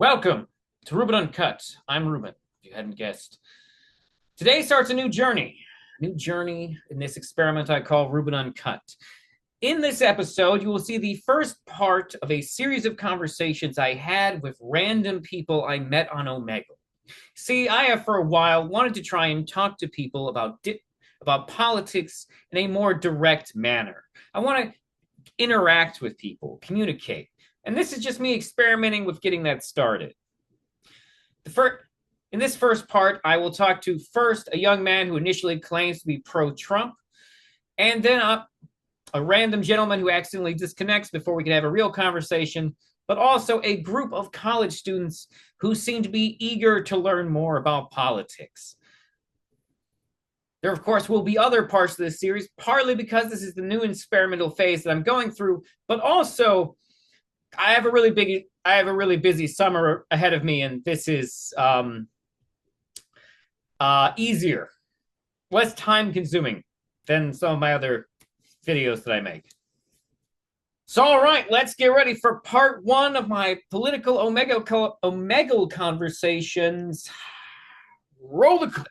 Welcome to Ruben Uncut. I'm Ruben, if you hadn't guessed. Today starts a new journey. A new journey in this experiment I call Ruben Uncut. In this episode, you will see the first part of a series of conversations I had with random people I met on Omegle. See, I have for a while wanted to try and talk to people about politics in a more direct manner. I want to interact with people, communicate. And this is just me experimenting with getting that started. In this first part, I will talk to first a young man who initially claims to be pro-Trump, and then a random gentleman who accidentally disconnects before we can have a real conversation, but also a group of college students who seem to be eager to learn more about politics. There, of course, will be other parts of this series, partly because this is the new experimental phase that I'm going through, but also I have a really busy summer ahead of me, and this is easier, less time consuming than some of my other videos that I make. So, all right, let's get ready for part one of my political Omegle conversations. Roll the clip.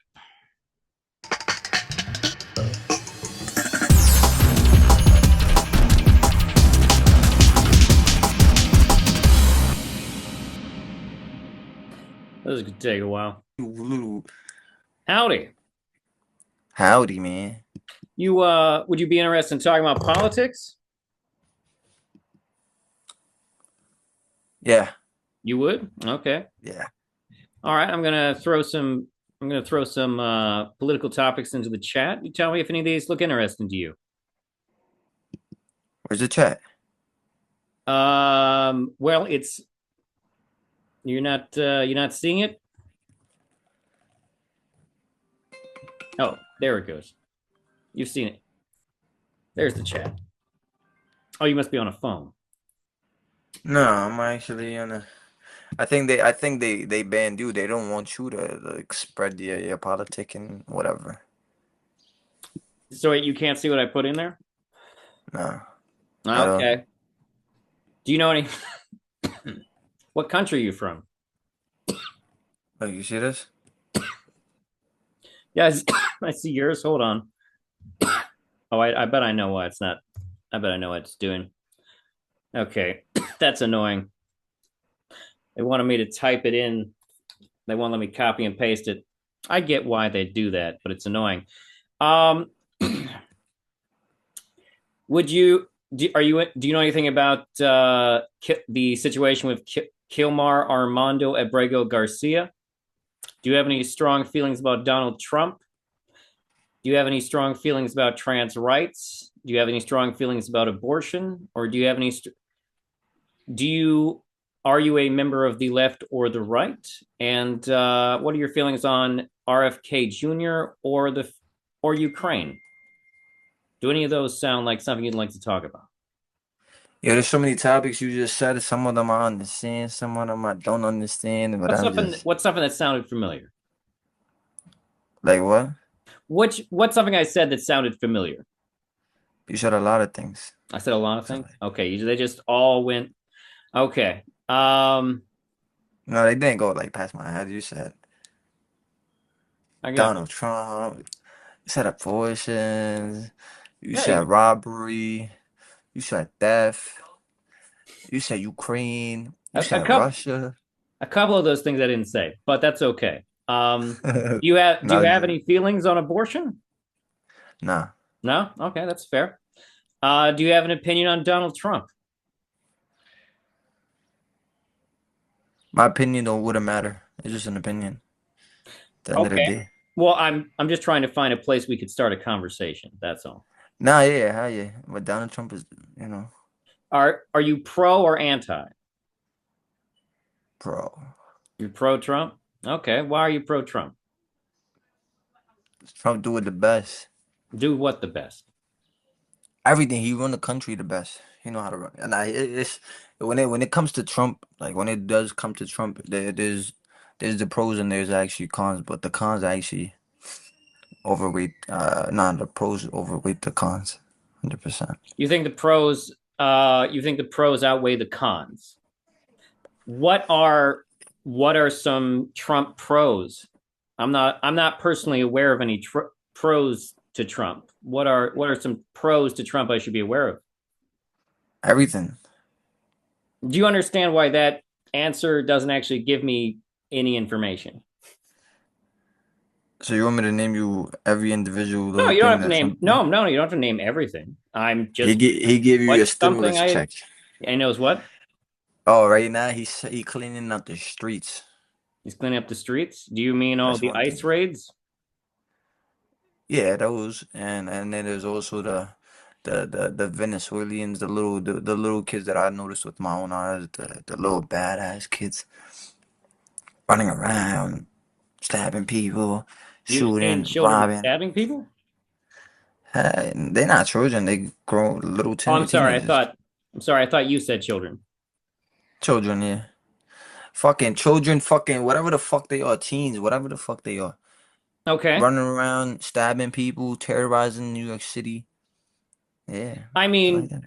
This is gonna take a while. Howdy. Howdy, man. Would you be interested in talking about politics? Yeah. You would? Okay. Yeah. All right. I'm gonna throw some political topics into the chat. You tell me if any of these look interesting to you. Where's the chat? Well, it's you're not seeing it. Oh, there it goes. You've seen it. There's the chat. Oh, you must be on a phone. No, I'm actually on a. I think they banned you. They don't want you to like spread your politic and whatever. So you can't see what I put in there? No, I don't. Okay. Do you know any? What country are you from? Oh, you see this? Yeah, I see yours. Hold on. Oh, I bet I know why it's not. I bet I know what it's doing. Okay, that's annoying. They wanted me to type it in. They won't let me copy and paste it. I get why they do that, but it's annoying. Would you do you know anything about the situation with Kilmar Armando Abrego Garcia? Do you have any strong feelings about Donald Trump? Do you have any strong feelings about trans rights? Do you have any strong feelings about abortion? Or do you have any do you are you a member of the left or the right? And what are your feelings on RFK Jr. or Ukraine? Do any of those sound like something you'd like to talk about? Yeah, there's so many topics you just said. Some of them I understand, some of them I don't understand. But I'm just What's something that sounded familiar? like, what? What's something I said that sounded familiar? You said a lot of things. I said a lot of So, things. Okay, they just all went. Okay. no, they didn't go like past my head. You said I got. Donald Trump. You said abortions. You Yeah, said robbery. You said theft. You said Ukraine. You a said couple. Russia. A couple of those things I didn't say, but that's okay. Do you have No, any feelings on abortion? nah. No. Okay, that's fair. Do you have an opinion on Donald Trump? My opinion don't wouldn't matter. It's just an opinion. At the end of the Okay. day. Well, I'm just trying to find a place we could start a conversation. That's all. Nah, yeah, hell yeah. But Donald Trump is, Are you pro or anti? pro. You're pro Trump? Okay. Why are you pro Trump? Trump do it the best. Do what the best? Everything. He run the country the best. He know how to run. And it's when it comes to Trump, like when it does come to Trump, there's the pros and there's actually cons, but the cons actually overweight. Nah, the pros overweight the cons, 100%. You think the pros outweigh the cons? What are what are some Trump pros? I'm not personally aware of any pros to Trump. What are some pros to Trump I should be aware of? Everything. Do you understand why that answer doesn't actually give me any information? So you want me to name you every individual No, little you don't thing have to that name. Trump did? No, you don't have to name everything. I'm He just he gave you a what's something stimulus check. I knows what Oh, right now he cleaning up the streets. he's cleaning up the streets. Do you mean all That's the one ICE thing. raids? Yeah, those and then there's also the Venezuelans, the little kids that I noticed with my own eyes, the little badass kids running around, stabbing people, You've seen shooting, children robbing. stabbing people? They're not children, they grown little Oh, I'm sorry. I teenagers. thought. I'm sorry. I thought you said children. Children, yeah. Fucking children, fucking whatever the fuck they are, teens, whatever the fuck they are. Okay. Running around, stabbing people, terrorizing New York City. Yeah, I it's like mean, that.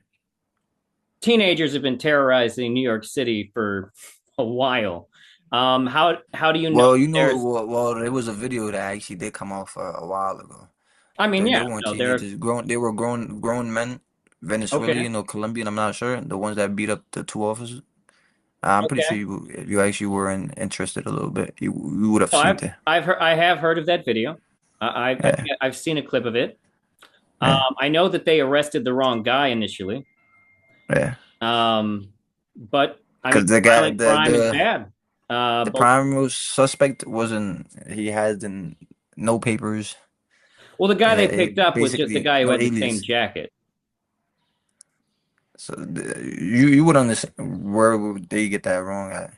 teenagers have been terrorizing New York City for a while. How do you know Well, you know, there's? there was a video that actually did come out for a while ago. I mean, They yeah, weren't no, they're teenagers, they were grown men, okay. Venezuelan or Colombian, I'm not sure. The ones that beat up the two officers. I'm pretty sure Okay. you, if you actually were interested a little bit, you would have So seen it. I have heard of that video. I Yeah, think I've seen a clip of it. yeah, I know that they arrested the wrong guy initially. yeah. But I mean, Because the guy, violent crime is bad. the But primary suspect wasn't, he had no papers, well, the guy they picked up was just the basically guy who no had the same alias. jacket. So you would understand where would they get that wrong at?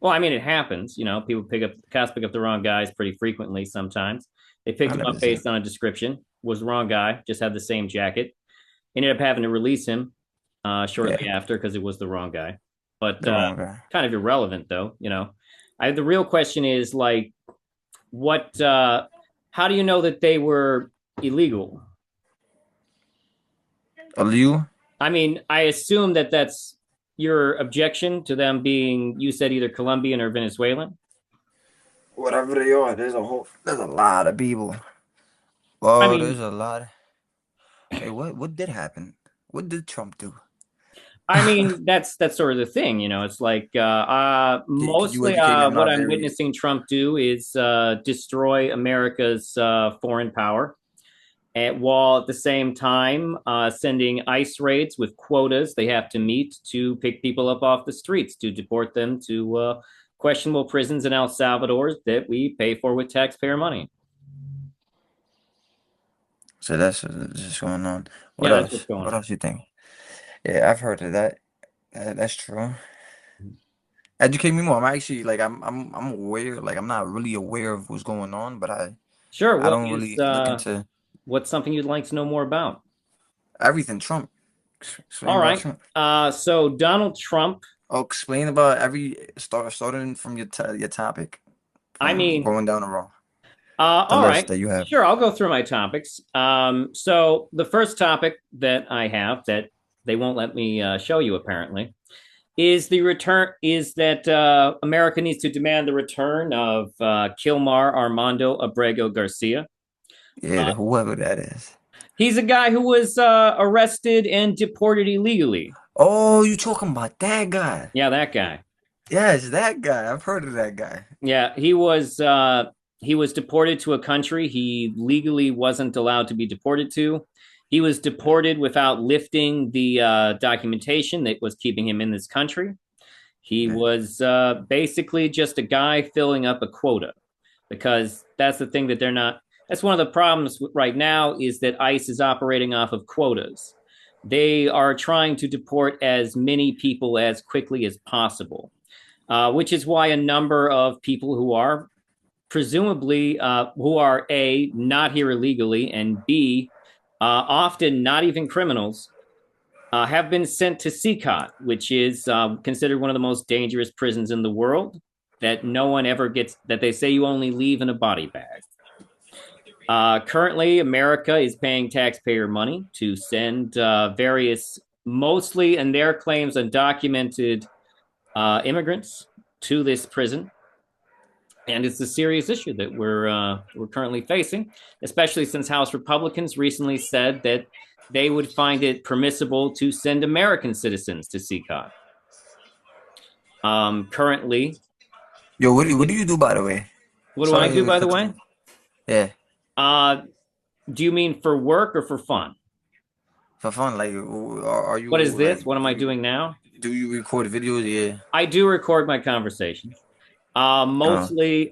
Well, I mean, it happens. You know, people pick up cops pick up the wrong guys pretty frequently. Sometimes they picked him up 100%. based on a description. Was the wrong guy. Just had the same jacket. Ended up having to release him shortly Yeah, after because it was the wrong guy. But the wrong guy. kind of irrelevant, though. You know, the real question is like, what? How do you know that they were illegal? Aliu, I mean, I assume that that's your objection to them being, you said either Colombian or Venezuelan. whatever they are, there's a lot of people. I Oh, there's mean, a lot. Wait, what did happen? What did Trump do? that's sort of the thing, you know. It's like Could you mostly educate me? I'm what not I'm very. witnessing Trump do is destroy America's foreign power, and while at the same time sending ICE raids with quotas they have to meet to pick people up off the streets to deport them to questionable prisons in El Salvador that we pay for with taxpayer money. So that's just going on. What Yeah, that's what's else? going What on. else you think? Yeah, I've heard of that. That's true. Educate me more. I'm actually like I'm aware. Like I'm not really aware of what's going on, but Sure. I don't really look into What's something you'd like to know more about? everything Trump. Explain All about right. Trump. So Donald Trump. Oh, explain about starting from your topic, I from mean, going down the road. The all list right. that you have. Sure, I'll go through my topics. So the first topic that I have that they won't let me show you apparently is the return. Is that America needs to demand the return of Kilmar Armando Abrego Garcia. Yeah, whoever that is. He's a guy who was arrested and deported illegally. Oh, you talking about that guy? Yeah, that guy. Yes, that guy. I've heard of that guy. Yeah, he was deported to a country he legally wasn't allowed to be deported to. He was deported without lifting the documentation that was keeping him in this country. He Yeah, was basically just a guy filling up a quota because that's the thing that they're not. That's one of the problems right now is that ICE is operating off of quotas. They are trying to deport as many people as quickly as possible, which is why a number of people who are presumably who are A, not here illegally, and B, often not even criminals, have been sent to CCOT, which is considered one of the most dangerous prisons in the world. That no one ever gets, that they say you only leave in a body bag. Currently, America is paying taxpayer money to send mostly in their claims, undocumented immigrants to this prison, and it's a serious issue that we're currently facing, especially since House Republicans recently said that they would find it permissible to send American citizens to CCOT. Currently, Yo, what do you do by the way? what do I Sorry do, to by the cut way? you. Yeah, Uh, do you mean for work or for fun? for fun. Like, are What is you like? this? What am I doing now? Do you record videos? Yeah. I do record my conversations. Uh, Mostly,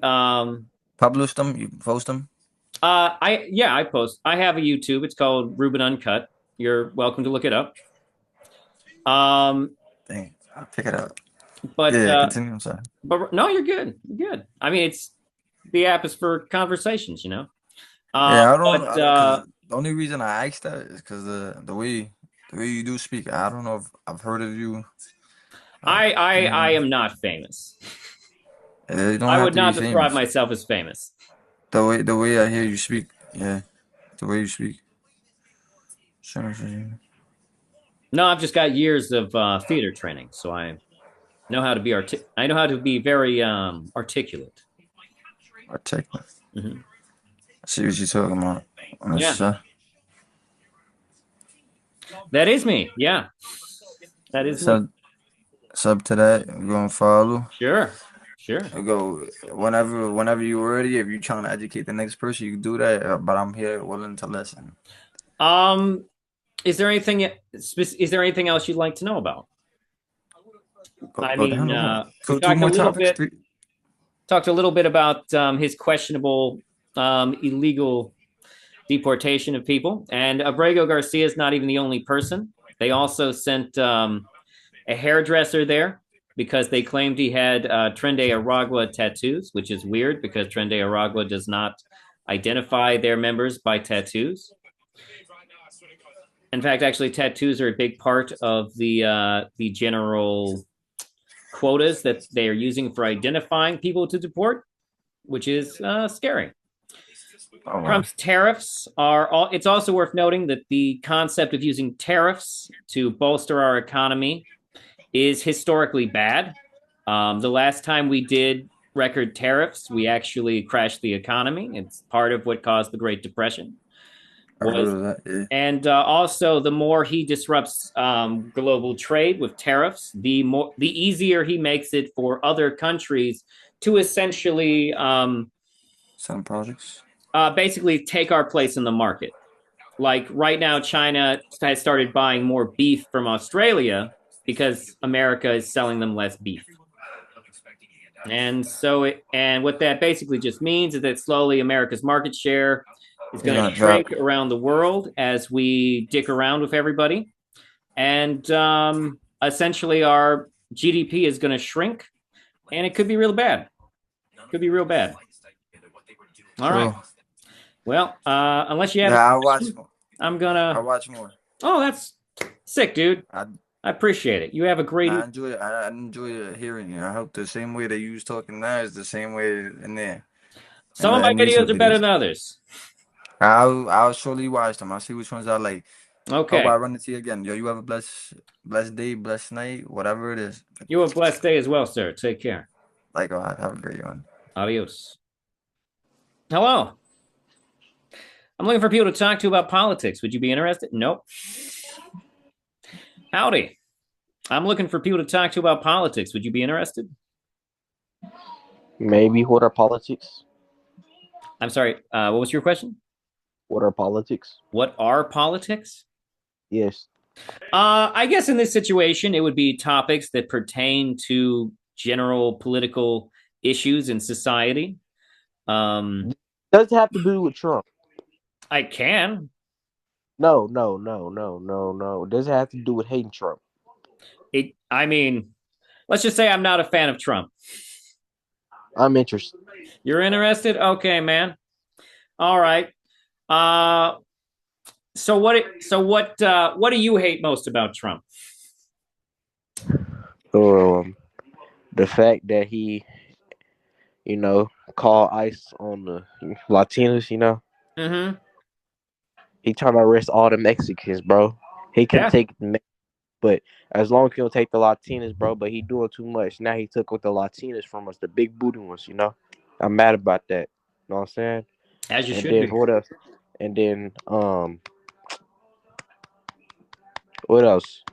Publish them. You post them. I post. I have a YouTube. It's called Ruben Uncut. You're welcome to look it up. Um, Dang, I'll pick it up. but Yeah, uh, continue. I'm sorry. but no, you're good. You're good. I mean, it's the app is for conversations, you know. Yeah, But because the only reason I asked that is because the way you do speak. I don't know if I've heard of you. Like, I am not famous. you don't I have would to be not describe famous. myself as famous. The way I hear you speak. Yeah, the way you speak. Sure, No, I've just got years of theater training, so I know how to be I know how to be very articulate. articulate. Hmm. I see what you're talking about. Yeah, That's, that is me. Yeah, that is me. sub sub to that. We're gonna follow. Sure, sure. I go whenever you're ready. If you're trying to educate the next person, you can do that. But I'm here willing to listen. Um, is there anything? Is there anything else you'd like to know about? I Go mean, down the line. we Two more topics. Three. talked a little bit about his questionable illegal deportation of people, and Abrego Garcia is not even the only person. They also sent a hairdresser there because they claimed he had Trende Aragua tattoos, which is weird because Trende Aragua does not identify their members by tattoos. In fact, actually, tattoos are a big part of the general quotas that they are using for identifying people to deport, which is scary. Oh wow. Trump's tariffs are all. It's also worth noting that the concept of using tariffs to bolster our economy is historically bad. The last time we did record tariffs, we actually crashed the economy. It's part of what caused the Great Depression. I heard Was of that. Yeah. and also the more he disrupts global trade with tariffs, the easier he makes it for other countries to essentially Some projects. basically take our place in the market. Like right now, China has started buying more beef from Australia because America is selling them less beef. And what that basically just means is that slowly America's market share is It's going to gonna drop. shrink around the world as we dick around with everybody. And essentially, our GDP is going to shrink, and it could be real bad. Could be real bad. All right. True. Well, unless you have Yeah, a I'll watch question, more. I'm I'll gonna. watch more. Oh, that's sick, dude. I I appreciate it. You have a great. I enjoy it. I enjoy hearing you. I hope the same way that you was talking now is the same way in there Some of my in videos YouTube are better videos. than others. I'll surely watch them. I'll see which ones I like. Hope Okay. I run into you again. Yo, you have a blessed day, blessed night, whatever it is. You have a blessed day as well, sir. Take care. Like, have a great one. Adios. Hello. I'm looking for people to talk to about politics. Would you be interested? Nope. Howdy. I'm looking for people to talk to about politics. Would you be interested? Maybe. What are politics? I'm sorry. What was your question? What are politics? What are politics? Yes. I guess in this situation, it would be topics that pertain to general political issues in society. Does it have to do with Trump? I can. No. Does it have to do with hating Trump? I mean, let's just say I'm not a fan of Trump. I'm interested. You're interested? Okay, man. All right. Uh, what do you hate most about Trump? The fact that he, called ICE on the Latinos. Mm-hmm. He trying to arrest all the Mexicans, bro. He can Yeah. take the But as long as he don't take the Latinas, bro, but he doing too much. Now he took with the Latinas from us, the big booty ones, you know. I'm mad about that. You know what I'm saying? As you And should then be. what else? And then what else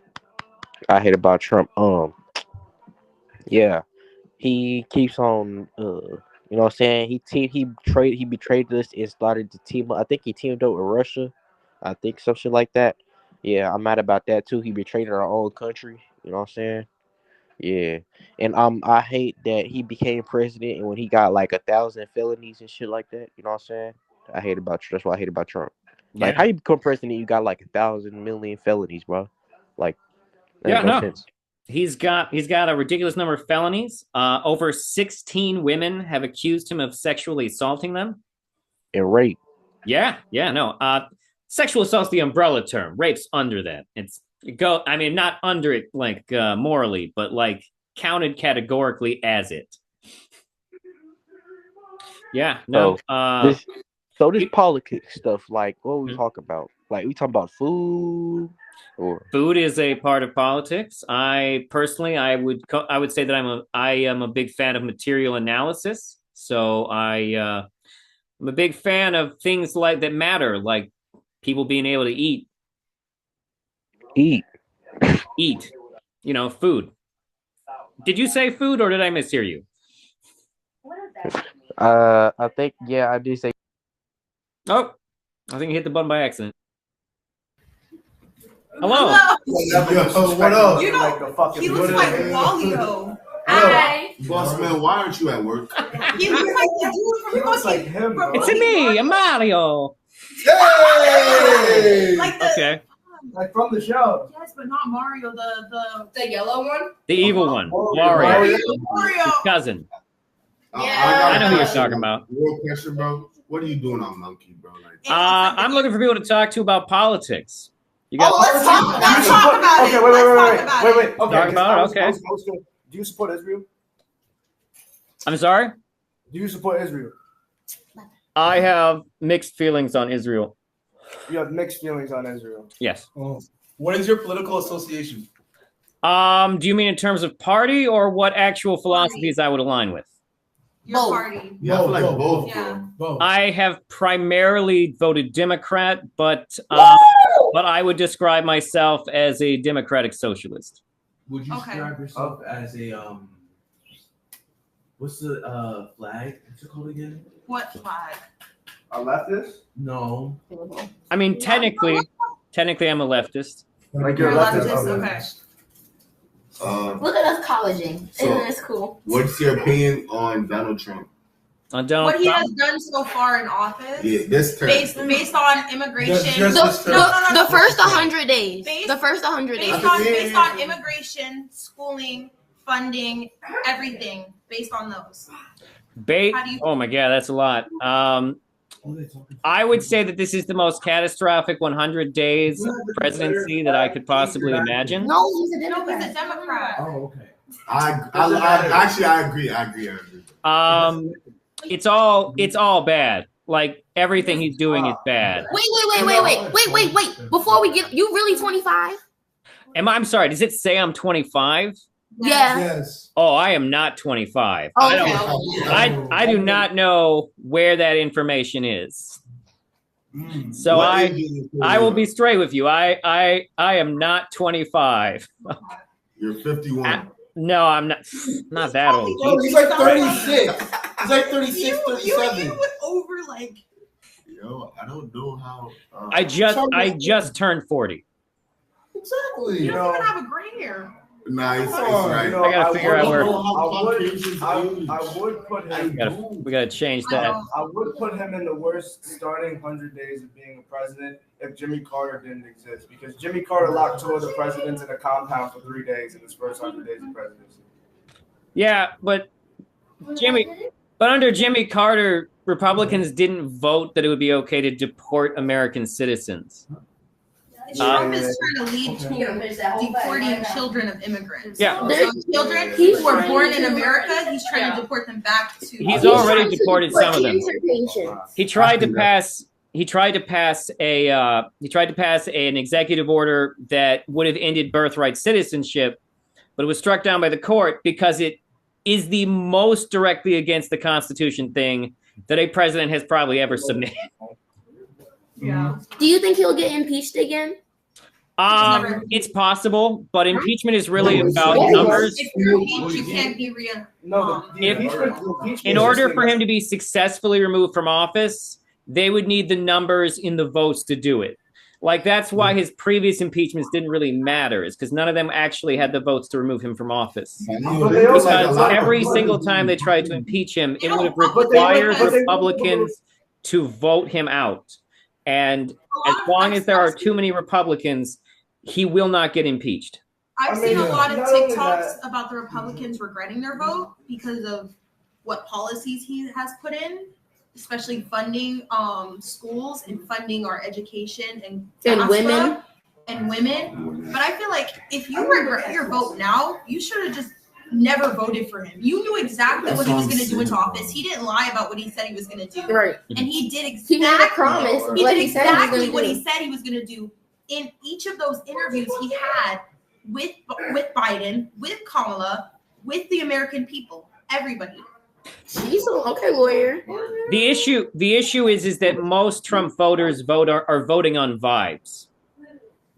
I hate about Trump? Yeah, he keeps on you know what I'm saying? He betrayed us and started to team up. I think he teamed up with Russia. I think some shit like that. Yeah, I'm mad about that too. He betrayed our own country. You know what I'm saying? Yeah, and I hate that he became president and when he got like 1,000 felonies and shit like that. You know what I'm saying? I hate about That's what I hate about Trump. Like, Yeah. how you become president? You got like 1,000 million felonies, bro. Like, that Yeah, make no no. sense. He's got a ridiculous number of felonies. Over 16 women have accused him of sexually assaulting them. And rape. Yeah, no. Sexual assault's the umbrella term. Rape's under that. I mean, not under it like morally, but like counted categorically as it. Yeah, no. This this It- politics stuff, like what we Hmm. talk about? Like we talk about food or Food is a part of politics. I personally, I would say that I am a big fan of material analysis. So I'm a big fan of things like that matter, like people being able to eat. eat, food. Did you say food or did I mishear you? I think I did say Oh, I think you hit the button by accident. Hello. Yo, what up? You know, like the fucking he looks like Walio. Hi. Boss man, why aren't you at work? He looks like the dude from He looks like him, bro. It's me, I'm Mario. Hey! Like the, Okay. Like from the show. yes, but not Mario. The yellow one. The evil one, Wario. Mario. his cousin. Yeah. I know who you're talking about. Real question, bro. What are you doing on Monkey, bro? Like, I'm looking for people to talk to about politics. You got Let's talk about it. Wait. Okay. Talk about it, okay. Do you support Israel? I'm sorry? Do you support Israel? I have mixed feelings on Israel. You have mixed feelings on Israel. Yes. Oh. What is your political association? Do you mean in terms of party or what actual philosophies I would align with? Your party. Yeah, I feel like both, Yeah. bro. Both. I have primarily voted Democrat, but I would describe myself as a democratic socialist. Would you Okay. describe yourself as a what's the flag? What's it called again? What flag? A leftist? No. I mean, technically, I'm a leftist. Like You're you're a a leftist? leftist. Okay. Look at us colleging. Isn't this cool? What's your opinion on Donald Trump? On Donald What he Trump. has done so far in office, Yeah, this term. based on immigration, Just- The first 100 days. Based- The first 100 days. based on immigration, schooling, funding, everything, based on those. How do you- Oh my God, that's a lot. I would say that this is the most catastrophic 100 days presidency that I could possibly imagine. No, he's a No, he's a Democrat. Democrat. Oh, okay. I agree. It's all bad. Like everything he's doing is bad. Wait. Before we get, you really 25? I'm sorry, does it say I'm 25? Yeah. Yes. Oh, I am not 25. Okay. I do not know where that information is. So I will be straight with you. I am not 25. You're 51. No, I'm not that old. Oh, he's like 36. He's like 36, You 37. went over like. Yo, I don't know how. I just turned 40. Exactly. You don't even have a gray hair. Nah, it's right. I gotta figure out where. I would put We gotta change that. I would put him in the worst starting 100 days of being a president if Jimmy Carter didn't exist, because Jimmy Carter locked two of the presidents in a compound for 3 days in his first 100 days of presidency. Yeah, but under Jimmy Carter, Republicans didn't vote that it would be okay to deport American citizens. Trump is trying to lead to deporting children of immigrants. Yeah. So children who were born in America, he's trying to deport them back to. He's already deported some of them. He tried to pass he tried to pass an executive order that would have ended birthright citizenship, but it was struck down by the court because it is the most directly against the Constitution thing that a president has probably ever submitted. Yeah. Do you think he'll get impeached again? It's possible, but impeachment is really about numbers. If you're impeached, you can't be real. No, In order for him to be successfully removed from office, they would need the numbers in the votes to do it. Like, that's why his previous impeachments didn't really matter, is because none of them actually had the votes to remove him from office. Because every single time they tried to impeach him, it would have required Republicans to vote him out. And as long as there are too many Republicans, he will not get impeached. I've seen a lot of TikToks about the Republicans regretting their vote because of what policies he has put in, especially funding schools and funding our education and women. But I feel like if you regret your vote now, you should have just never voted for him. You knew exactly what he was going to do in office. He didn't lie about what he said he was going to do. Right. And he did exactly. He made a promise. He did exactly what he said he was going to do. In each of those interviews he had with Biden, with Kamala, with the American people, everybody. He's okay, lawyer. The issue is that most Trump voters are voting on vibes.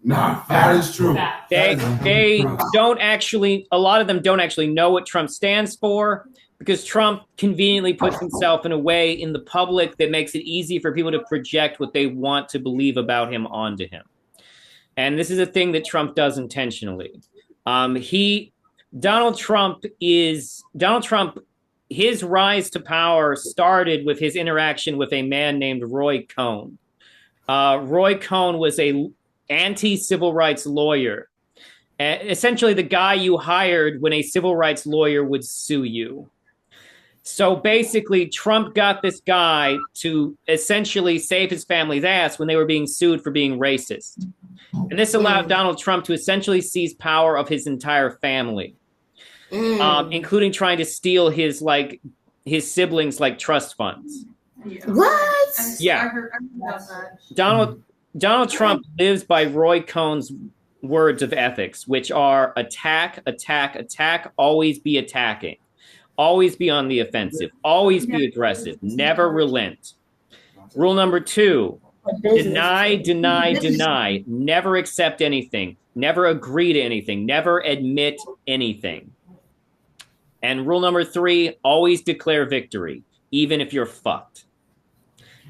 Nah, that is true. They don't actually, a lot of them don't actually know what Trump stands for, because Trump conveniently puts himself in a way in the public that makes it easy for people to project what they want to believe about him onto him. And this is a thing that Trump does intentionally. Donald Trump, his rise to power started with his interaction with a man named Roy Cohn. Roy Cohn was a anti-civil rights lawyer. Essentially the guy you hired when a civil rights lawyer would sue you. So basically, Trump got this guy to essentially save his family's ass when they were being sued for being racist. And this allowed Donald Trump to essentially seize power of his entire family, including trying to steal his siblings' trust funds. What? Yeah. I heard about that. Donald Trump lives by Roy Cohn's words of ethics, which are attack, attack, attack, always be attacking, always be on the offensive, always be aggressive, never relent. Rule number 2, deny, deny, deny, never accept anything, never agree to anything, never admit anything. And rule number 3, always declare victory, even if you're fucked.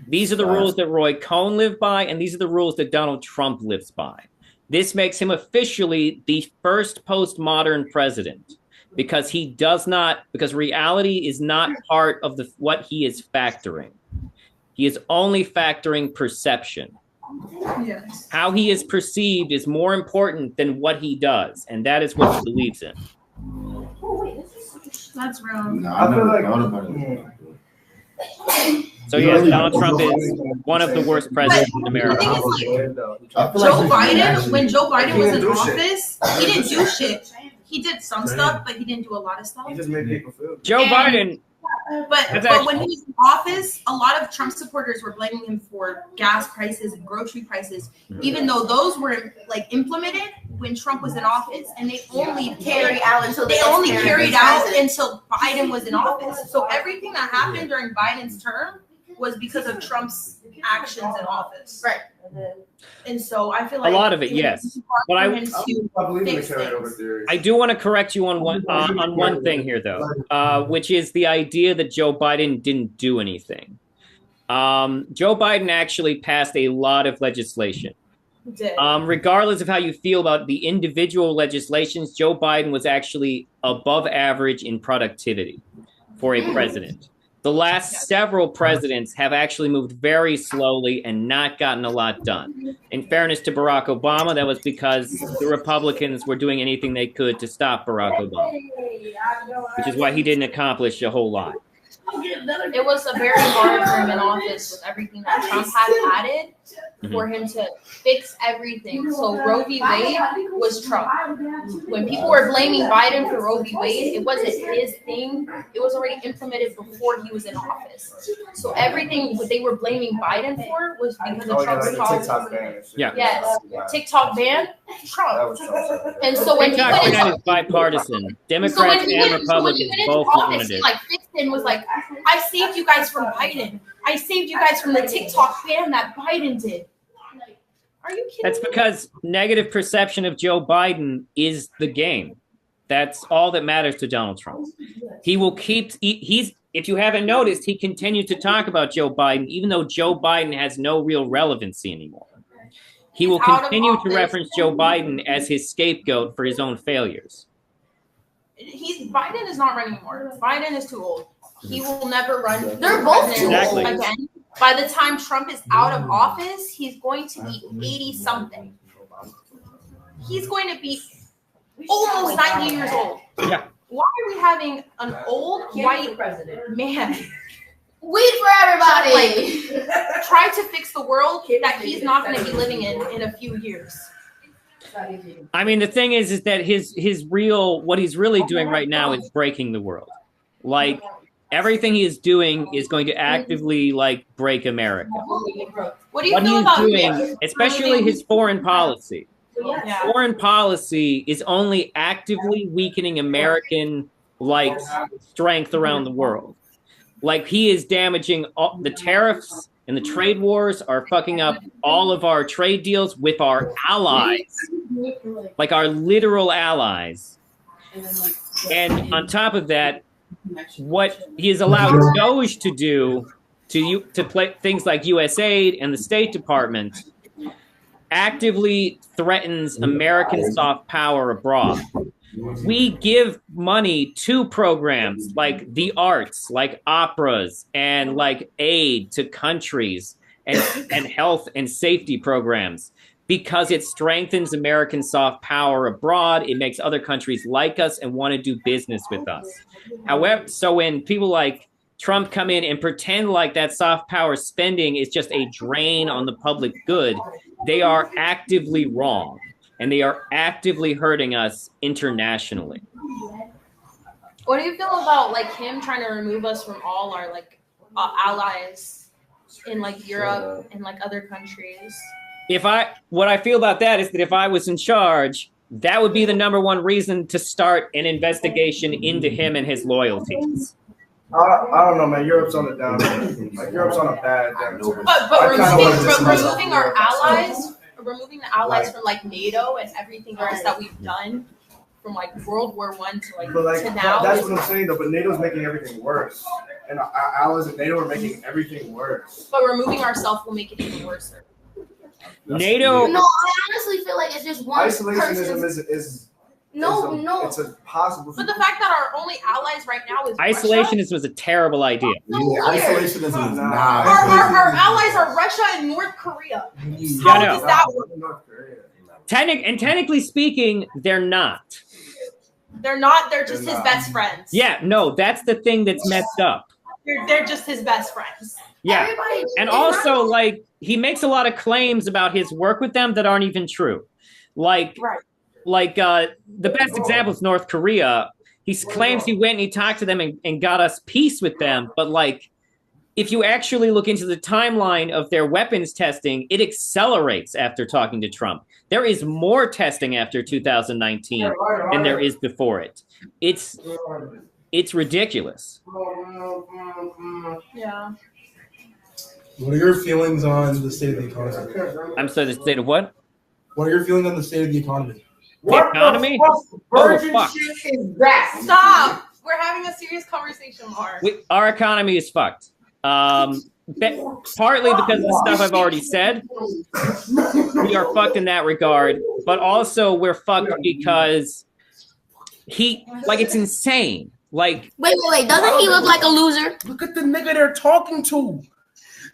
These are the rules that Roy Cohn lived by, and these are the rules that Donald Trump lives by. This makes him officially the first postmodern president, because reality is not part of what he is factoring. He is only factoring perception. Yes. How he is perceived is more important than what he does, and that is what he believes in. That's wrong. No, I never thought about it. So yes, Donald Trump is one of the worst presidents in America. When Joe Biden was in office, he didn't do shit. He did some stuff, but he didn't do a lot of stuff. He just made people feel. Joe Biden. But when he was in office, a lot of Trump supporters were blaming him for gas prices and grocery prices, even though those were implemented when Trump was in office, and they only carried out until Biden was in office. So everything that happened during Biden's term was because of Trump's actions in office. Right. And so I feel like a lot of it, yes. But I do want to correct you on one thing here, though, which is the idea that Joe Biden didn't do anything. Joe Biden actually passed a lot of legislation. Regardless of how you feel about the individual legislations, Joe Biden was actually above average in productivity for a president. The last several presidents have actually moved very slowly and not gotten a lot done. In fairness to Barack Obama, that was because the Republicans were doing anything they could to stop Barack Obama, which is why he didn't accomplish a whole lot. it was a very hard for him in office with everything that Trump had added for him to fix everything. So Roe v. Wade was Trump. When people were blaming Biden for Roe v. Wade, it wasn't his thing. It was already implemented before he was in office. So everything they were blaming Biden for was because of Trump's TikTok ban. Yeah. Yes, TikTok ban, That Trump. was Trump. And so when he TikTok went ban in, is bipartisan. so when Democrats he and went Republicans into both office, wanted he it. like fixed it and was like, "I saved you guys from Biden. I saved you guys from the TikTok ban that Biden did." Are you kidding That's me? because negative perception of Joe Biden is the game. That's all that matters to Donald Trump. He will keep, if you haven't noticed, he continues to talk about Joe Biden, even though Joe Biden has no real relevancy anymore. He will He's out of continue to office. reference Joe Biden as his scapegoat for his own failures. Biden is not running anymore. Biden is too old. He will never run. They're both too Exactly. old. Again. By the time Trump is out of office, he's going to be 80 something. He's going to be almost 90 years old. Yeah. Why are we having an old white man Weed for everybody. try to fix the world that he's not going to be living in a few years? I mean, the thing is that what he's really doing right now is breaking the world. Like, everything he is doing is going to actively, like, break America. What do you What feel he's about doing, especially his foreign policy. Yeah. Foreign policy is only actively weakening American, like, strength around the world. Like, he is damaging the tariffs and the trade wars are fucking up all of our trade deals with our allies, like our literal allies. And on top of that, what he has allowed Doge to do to play things like USAID and the State Department actively threatens American soft power abroad. We give money to programs like the arts, like operas, and like aid to countries and health and safety programs because it strengthens American soft power abroad. It makes other countries like us and want to do business with us. However, so when people like Trump come in and pretend like that soft power spending is just a drain on the public good, they are actively wrong. And they are actively hurting us internationally. What do you feel about like him trying to remove us from all our like allies in like Europe and like other countries? What I feel about that is that if I was in charge, that would be the number one reason to start an investigation into him and his loyalties. I don't know, man. Europe's on the down. Like Europe's on a bad. But removing our allies. Removing the allies from like NATO and everything else that we've done from like World War I to now. That's what I'm saying though. But NATO's making everything worse, and our allies in NATO are making everything worse. But removing ourselves will make it even worse. NATO. No, I honestly feel like it's just one Isolationism person. is No. It's a possible. But the fact that our only allies right now is Isolationism Russia, was a terrible idea. Yeah, isolationism is not. our allies are Russia and North Korea. How no. does that work? Technically speaking, they're not. They're not. They're just his best friends. Yeah, no, that's the thing that's messed up. They're just his best friends. Yeah, and also like he makes a lot of claims about his work with them that aren't even true. Like the best example is North Korea. He claims he went and he talked to them and got us peace with them. But like, if you actually look into the timeline of their weapons testing, it accelerates after talking to Trump. There is more testing after 2019 than there is before it. It's ridiculous. Yeah. What are your feelings on the state of the economy? I'm sorry, the state of what? What are your feelings on the state of the economy? The economy? Virgin fuck. shit is that? Stop. We're having a serious conversation, Mark. Our economy is fucked. Partly because of the stuff I've already said. We are fucked in that regard. But also we're fucked because it's insane. Like, Wait. Doesn't he look like a loser? Look at the nigga they're talking to.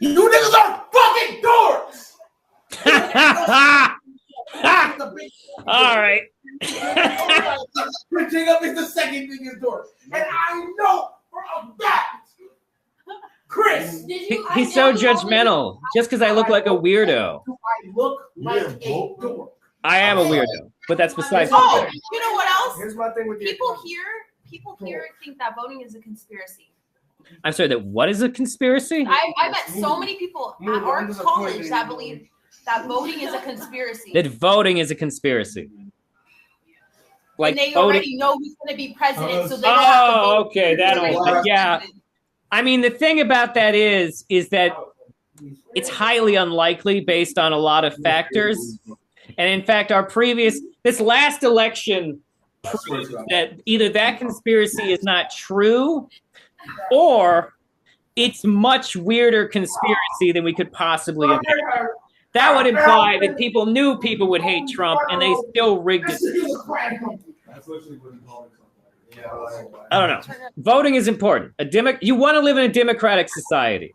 You niggas are fucking dorks. all right. Printing up is the second biggest dork. And I know for a fact Chris. He's so judgmental just because I look like a weirdo. I look like a dork. I am a weirdo, but that's besides the Oh, point. you know what else? Here's my thing with People here think that voting is a conspiracy. I'm sorry, that what is a conspiracy? I met so many people at our college that believe that voting is a conspiracy. That voting is a conspiracy. Like and they voting. already know who's going to be president, so they don't have to vote. Okay, that yeah. I mean, the thing about that is that it's highly unlikely based on a lot of factors. And in fact, this last election proves that either that conspiracy is not true or it's much weirder conspiracy than we could possibly imagine. That would imply that people knew people would hate Trump and they still rigged it. I don't know. Voting is important. You want to live in a democratic society.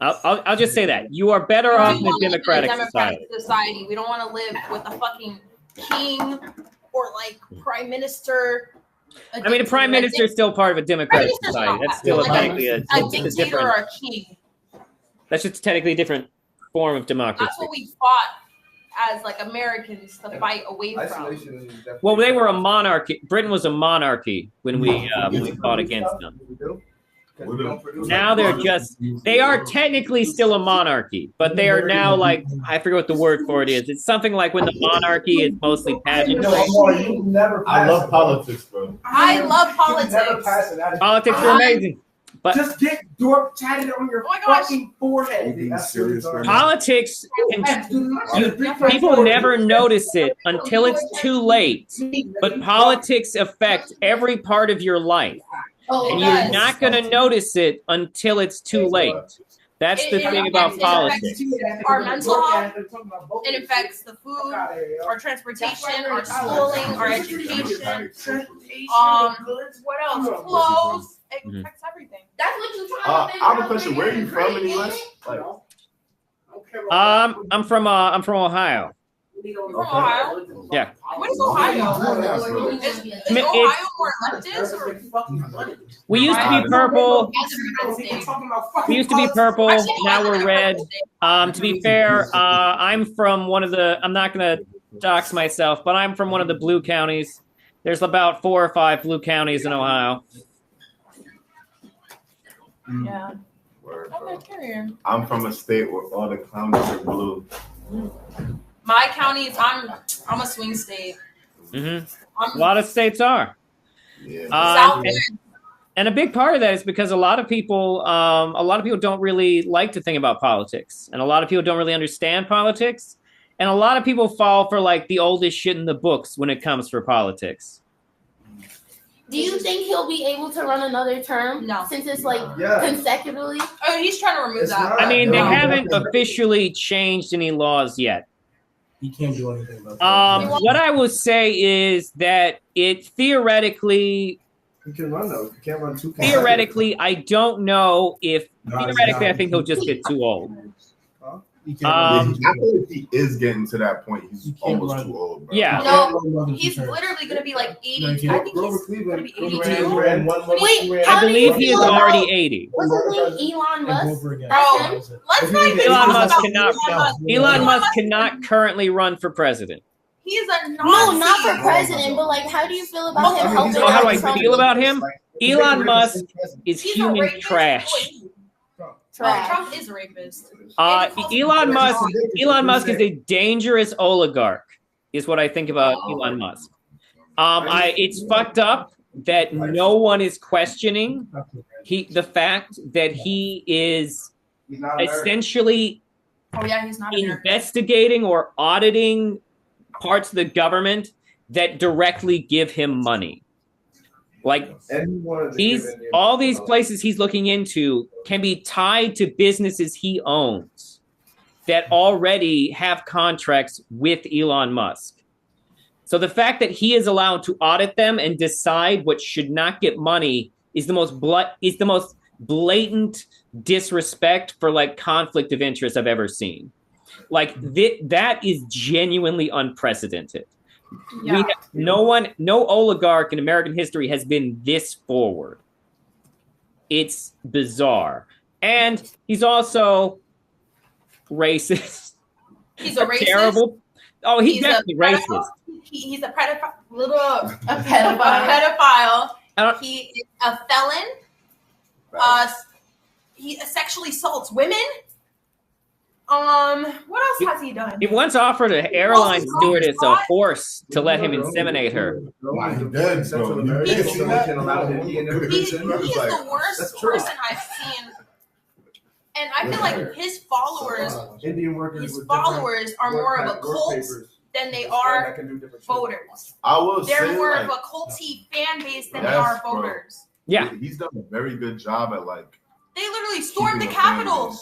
I'll just say that. You are better off in a democratic society. We don't want to live with a fucking king or like prime minister. I mean, a prime minister is still part of a democratic society. That's still technically a dictator or a king. That's just technically a different form of democracy. That's what we fought as like Americans to fight away from. Well, they were a monarchy. Britain was a monarchy when we fought against them. Now they are technically still a monarchy, but they are now like, I forget what the word for it is. It's something like when the monarchy is mostly pageantry. I love politics, bro. I love politics. Politics are amazing. But just get dork tatted on your fucking forehead. Politics, people never notice it until it's too late. But politics affect every part of your life. And you're not going to notice it until it's too late. That's the thing about politics. Our mental health, it affects the food, our transportation, our schooling, our education. What else? Clothes. It affects everything. That's what you're trying to think. I have a question. Where are you from in the U.S.? I'm from Ohio. Ohio? Yeah. What is Ohio? Is Ohio more leftist or? We used to be purple. We used to be purple. Now we're red. To be fair, I'm from one of the. I'm not going to dox myself, but I'm from one of the blue counties. There's about 4 or 5 blue counties in Ohio. Yeah. I'm from a state where all the counties are blue. My county is I'm a swing state. Mm-hmm. A lot of states are. Yeah. And a big part of that is because a lot of people don't really like to think about politics, and a lot of people don't really understand politics, and a lot of people fall for like the oldest shit in the books when it comes for politics. Do you think he'll be able to run another term? No. Since it's like consecutively? Oh, he's trying to remove that. I mean, they haven't officially changed any laws yet. He can't do anything about that. What I will say is that it theoretically. You can run though. You can't run 2. Theoretically, I don't know if. Theoretically, I think he'll just get too old. I think he is getting to that point. He's almost too old, bro. Yeah. No, he's literally going to be like 80. I think he's going to be 82. Wait, I believe he is already 80. Wasn't he Elon Musk? Bro, let's not even talk about Elon Musk cannot currently run for president. He's a Nazi. No, not for president, but like, how do you feel about him helping? So how do I feel about him? Elon Musk is human trash. Trump is a rapist. Elon Musk is a dangerous oligarch, is what I think about Elon Musk. It's fucked up that no one is questioning the fact that he is essentially investigating or auditing parts of the government that directly give him money. Like all these places he's looking into can be tied to businesses he owns that already have contracts with Elon Musk. So the fact that he is allowed to audit them and decide what should not get money is the most blatant disrespect for like conflict of interest I've ever seen. Like that is genuinely unprecedented. Yeah. No oligarch in American history has been this forward. It's bizarre. And he's also racist. He's a racist. Terrible. Oh, he's definitely racist. He's a pedophile. A pedophile. He is a felon. He sexually assaults women. What else has he done? He once offered an airline stewardess a horse to let him inseminate her. He's the worst person I've seen. And I feel like his followers are more of a cult than they are voters. They're more of a culty fan base than they are voters. Yeah. He's done a very good job at They literally stormed the Capitol.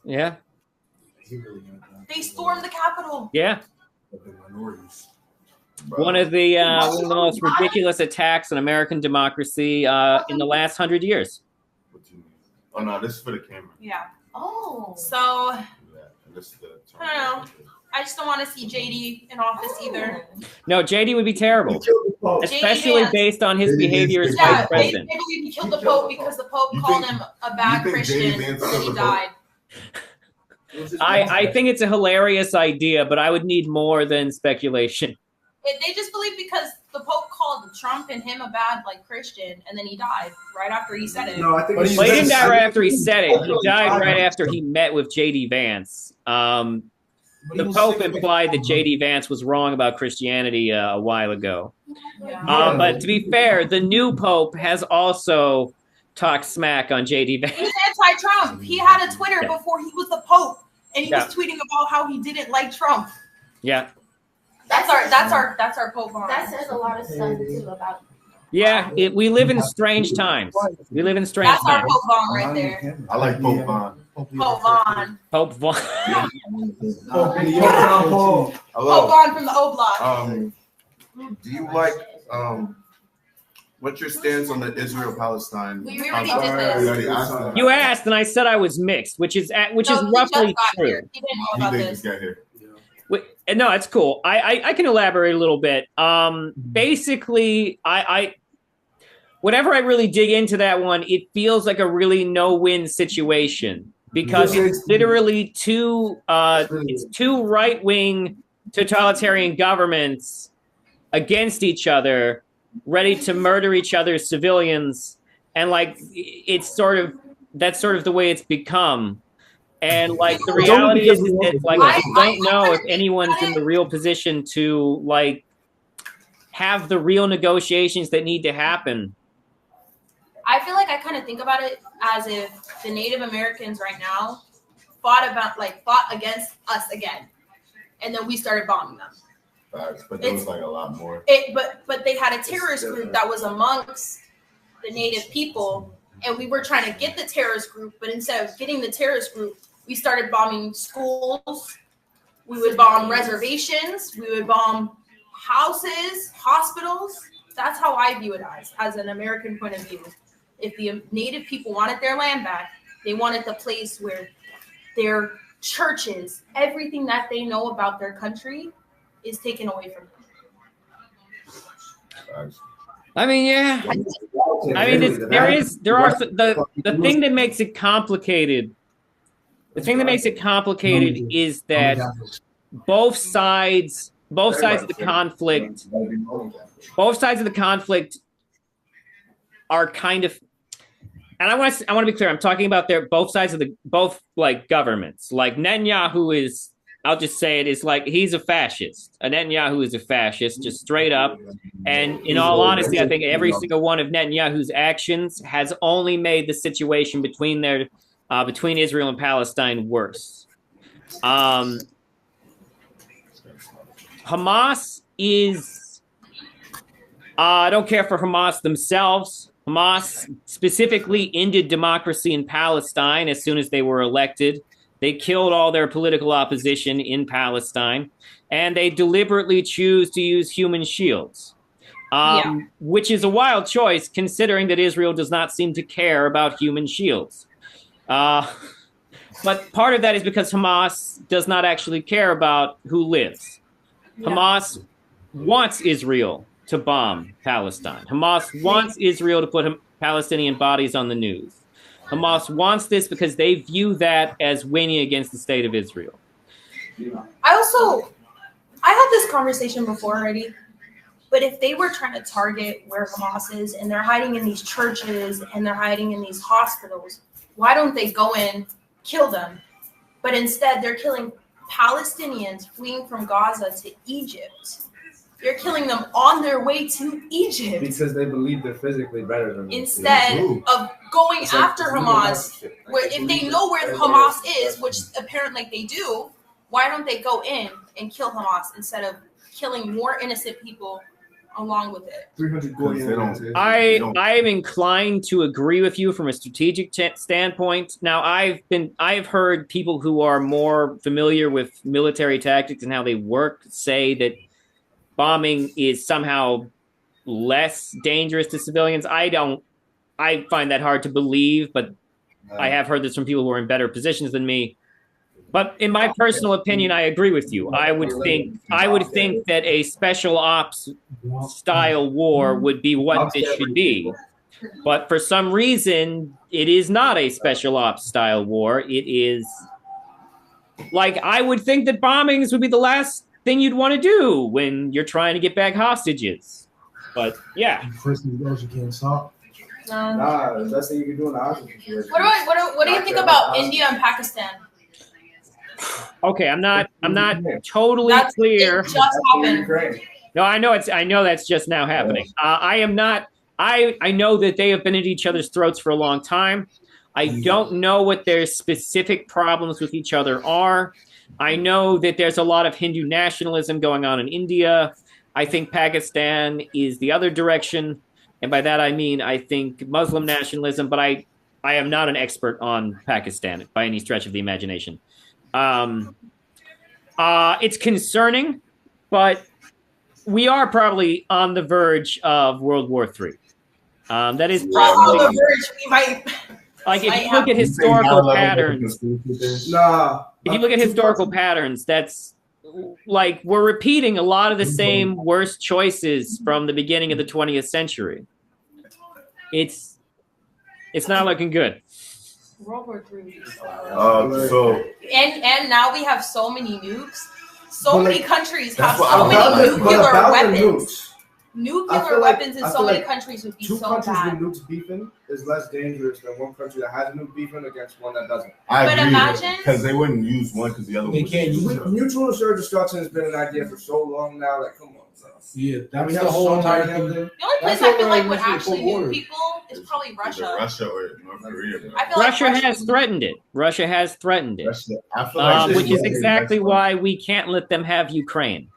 Yeah. They stormed the Capitol. Yeah. One of the most ridiculous attacks on American democracy in the last 100 years. Oh no, this is for the camera. Yeah. Oh. So I don't know. I just don't want to see JD in office either. No, JD would be terrible, especially based on his behavior as vice president. They believe he killed the Pope because the Pope called him a bad Christian and he died. I think it's a hilarious idea, but I would need more than speculation. They just believe because the Pope called Trump and him a bad Christian, and then he died right after he said it. No, I think he didn't die right after he said it. He died right after he met with JD Vance. The Pope implied that JD Vance was wrong about Christianity a while ago. Yeah. But to be fair, the new Pope has also talked smack on JD Vance. He's anti-Trump. He had a Twitter before he was the Pope, and he was tweeting about how he didn't like Trump. Yeah. That's our Pope on. That says a lot of stuff too about. Yeah, we live in strange times. We live in strange times. That's our Pope Vaughn right there. I like Pope Vaughn. Pope Vaughn. Pope Vaughn. Hello. Pope Vaughn from the O Block. Do you like what's your stance on the Israel-Palestine? We already did this. You asked, and I said I was mixed, which is roughly true. Here. He didn't know about this. No, it's cool. I can elaborate a little bit. Basically, whenever I really dig into that one, it feels like a really no-win situation because it's literally two right-wing totalitarian governments against each other, ready to murder each other's civilians, and that's sort of the way it's become. And the reality is that I don't know if anyone's in the real position to have the real negotiations that need to happen. I feel like I kind of think about it as if the Native Americans right now fought against us again, and then we started bombing them. But there was a lot more. But they had a terrorist group that was amongst the Native people, and we were trying to get the terrorist group, but instead of getting the terrorist group, we started bombing schools. We would bomb reservations. We would bomb houses, hospitals. That's how I view it as an American point of view. If the Native people wanted their land back, they wanted the place where their churches, everything that they know about their country is taken away from them. I mean, yeah. I mean, the thing that makes it complicated. The thing that makes it complicated is that both sides of the conflict are kind of, and I want to be clear. I'm talking about both sides of both governments. Netanyahu is, I'll just say it, is he's a fascist. Netanyahu is a fascist, just straight up. And in all honesty, I think every single one of Netanyahu's actions has only made the situation between Israel and Palestine worse. Hamas is, I don't care for Hamas themselves. Hamas specifically ended democracy in Palestine as soon as they were elected. They killed all their political opposition in Palestine, and they deliberately choose to use human shields, which is a wild choice considering that Israel does not seem to care about human shields. But part of that is because Hamas does not actually care about who lives. Yeah. Hamas wants Israel to bomb Palestine. Hamas wants Israel to put Palestinian bodies on the news. Hamas wants this because they view that as winning against the state of Israel. I had this conversation before already, but if they were trying to target where Hamas is and they're hiding in these churches and they're hiding in these hospitals, why don't they go in, kill them? But instead, they're killing Palestinians fleeing from Gaza to Egypt. They're killing them on their way to Egypt. Because they believe they're physically better than them. Instead of going after Hamas, where if they know where Hamas is, which apparently they do, why don't they go in and kill Hamas instead of killing more innocent people along with it? 300 I am inclined to agree with you from a strategic standpoint. Now, I've heard people who are more familiar with military tactics and how they work say that bombing is somehow less dangerous to civilians. I find that hard to believe, but I have heard this from people who are in better positions than me. But in my personal opinion, I agree with you. I would think that a special ops style war would be what this should be. But for some reason, it is not a special ops style war. It is like, I would think that bombings would be the last thing you'd want to do when you're trying to get back hostages. But yeah. You can't stop. Nah, the best thing you can do in the hostage situation. What do you think about India and Pakistan? Okay, I'm not totally clear. It just happened. No, I know that's just now happening. I am not. I know that they have been at each other's throats for a long time. I don't know what their specific problems with each other are. I know that there's a lot of Hindu nationalism going on in India. I think Pakistan is the other direction. And by that, I mean, I think Muslim nationalism, but I am not an expert on Pakistan by any stretch of the imagination. It's concerning, but we are probably on the verge of World War III. That is probably on the verge. We might. Like, if you look at historical patterns, that's like we're repeating a lot of the same worst choices from the beginning of the 20th century. It's not looking good. World War III. And now we have so many nukes. Many countries have so many nuclear weapons. Nuclear weapons in so many countries would be so bad. 2 countries with nukes beefing is less dangerous than one country that has a nuke beefing against one that doesn't. But imagine, because they wouldn't use one because the other one can't use it. Mutual assured destruction has been an idea for so long now. Like, come on. Yeah, that's the whole entire thing. The only place I feel like would actually nuke people is probably Russia. Russia or North Korea. Russia has threatened it. Which is exactly why we can't let them have Ukraine.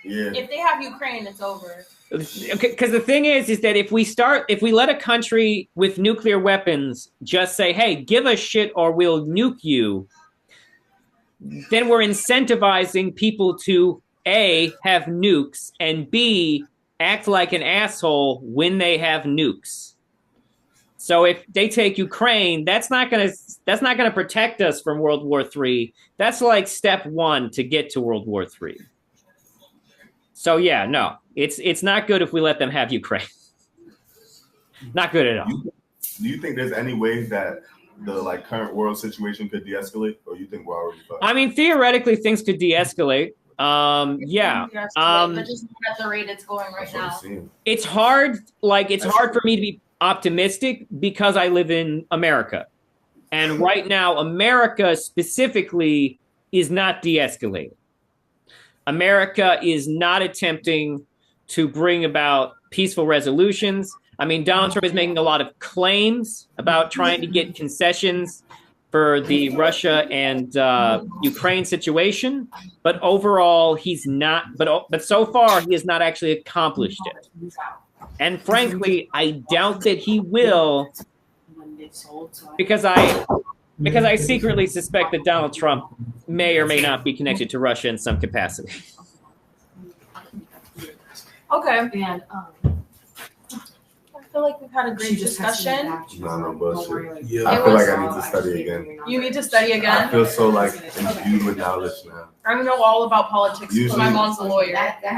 Yeah. If they have Ukraine, it's over. Because the thing is that if we let a country with nuclear weapons just say, hey, give us shit or we'll nuke you, then we're incentivizing people to A, have nukes, and B, act like an asshole when they have nukes. So if they take Ukraine, that's not gonna protect us from World War III. That's like step 1 to get to World War III. So yeah, no, it's not good if we let them have Ukraine. Not good at all. Do you think there's any way that the current world situation could de-escalate, or you think we're already fucked? I mean, theoretically, things could de-escalate. Yeah. But just not at the rate it's going right now. It's hard. It's hard for me to be optimistic because I live in America, and right now, America specifically is not de-escalating. America is not attempting to bring about peaceful resolutions. I mean, Donald Trump is making a lot of claims about trying to get concessions for the Russia and Ukraine situation, but overall, he's not. But so far, he has not actually accomplished it. And frankly, I doubt that he will, because I secretly suspect that Donald Trump may or may not be connected to Russia in some capacity. Okay. And I feel like we've had a great discussion. No bullshit. Yeah. I feel like I need to study again. You need to study I again. feel so like imbued with knowledge now. I know all about politics because Usually- my mom's a lawyer.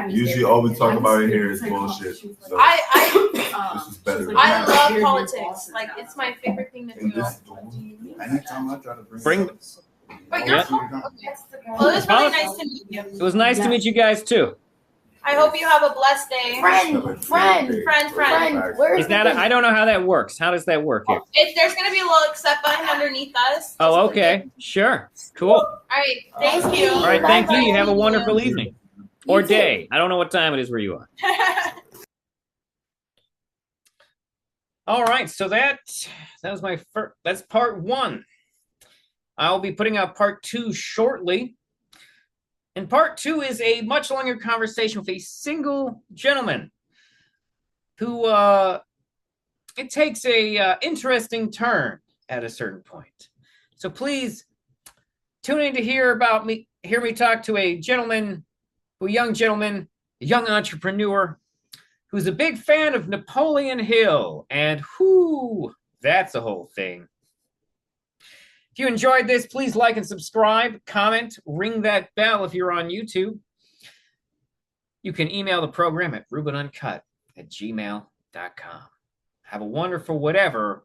Usually all we talk about in here is bullshit. So this I is better. love politics. Like it's my favorite thing to In do. this dorm. Anytime I try to Bring- But you're Yeah. okay. Well, it was really nice to meet you. It was nice to meet you guys too. I hope you have a blessed day. Friend. Where's Is that I don't know how that works. How does that work here? There's gonna be a little accept button underneath us. Oh, okay. Sure. Cool. All right. Thank you. All right. Thank you. You have a Bye-bye. wonderful evening or day. I don't know what time it is where you are. All right. So that was my first. That's part 1. I'll be putting out part 2 shortly. And part 2 is a much longer conversation with a single gentleman who it takes a interesting turn at a certain point. So please tune in to hear me talk to a young entrepreneur who's a big fan of Napoleon Hill, and that's a whole thing. If you enjoyed this, please like and subscribe, comment, ring that bell if you're on YouTube. You can email the program at rubenuncut@gmail.com. Have a wonderful wherever,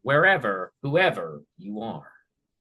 you are.